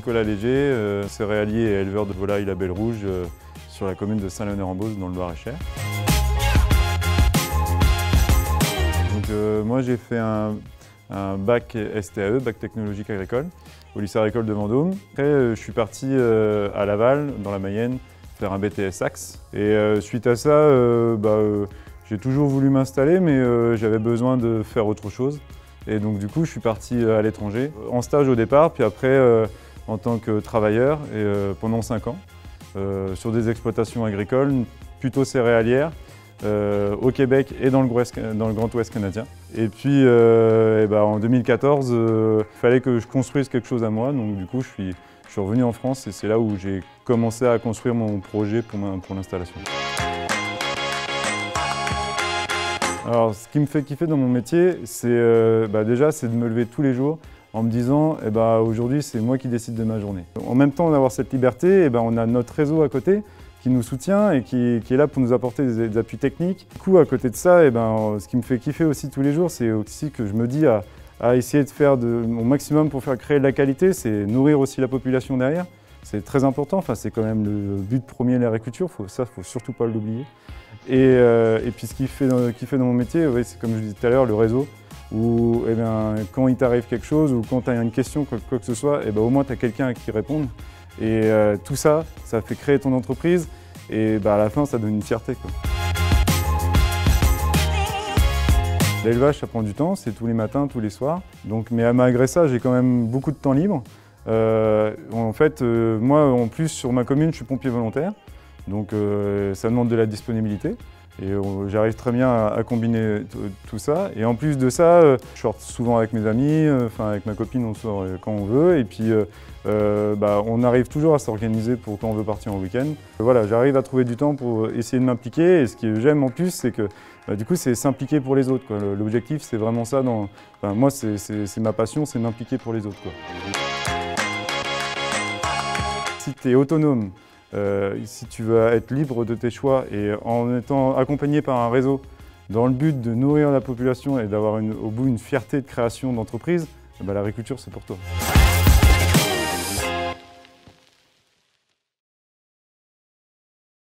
Nicolas Léger, céréalier et éleveur de volailles label rouge sur la commune de Saint-Léonard-en-Beauce dans le Loir-et-Cher. Donc, moi j'ai fait un bac STAE, bac technologique agricole, au lycée agricole de Vendôme. Après je suis parti à Laval, dans la Mayenne, faire un BTS Axe. Et suite à ça, j'ai toujours voulu m'installer, mais j'avais besoin de faire autre chose. Et donc du coup, je suis parti à l'étranger, en stage au départ, puis après en tant que travailleur, et pendant 5 ans, sur des exploitations agricoles, plutôt céréalières, au Québec et dans le Grand Ouest canadien. Et puis en 2014, il fallait que je construise quelque chose à moi, donc du coup, je suis revenu en France et c'est là où j'ai commencé à construire mon projet pour l'installation. Alors, ce qui me fait kiffer dans mon métier, c'est déjà c'est de me lever tous les jours en me disant aujourd'hui c'est moi qui décide de ma journée. En même temps d'avoir cette liberté, on a notre réseau à côté qui nous soutient et qui est là pour nous apporter des appuis techniques. Du coup, à côté de ça, ce qui me fait kiffer aussi tous les jours, c'est aussi que je me dis à essayer de faire mon maximum pour faire créer de la qualité, c'est nourrir aussi la population derrière. C'est très important, enfin, c'est quand même le but premier de l'agriculture, ça, faut surtout pas l'oublier. Et puis ce qui fait dans mon métier, c'est comme je disais tout à l'heure, le réseau, où quand il t'arrive quelque chose ou quand tu as une question, quoi que ce soit, au moins tu as quelqu'un à qui répondre. Et tout ça, ça fait créer ton entreprise et à la fin, ça donne une fierté, quoi. L'élevage, ça prend du temps, c'est tous les matins, tous les soirs. Mais malgré ça, j'ai quand même beaucoup de temps libre. En fait, moi, en plus, sur ma commune, je suis pompier volontaire. Donc ça demande de la disponibilité. Et j'arrive très bien à combiner tout ça. Et en plus de ça, je sors souvent avec mes amis, avec ma copine, on sort quand on veut. Et puis on arrive toujours à s'organiser pour quand on veut partir en week-end. Voilà, j'arrive à trouver du temps pour essayer de m'impliquer. Et ce que j'aime en plus, c'est que du coup, c'est s'impliquer pour les autres, quoi. L'objectif, c'est vraiment ça. Moi, c'est ma passion, c'est m'impliquer pour les autres, quoi. Si tu es autonome, si tu veux être libre de tes choix et en étant accompagné par un réseau dans le but de nourrir la population et d'avoir au bout une fierté de création d'entreprise, l'agriculture c'est pour toi.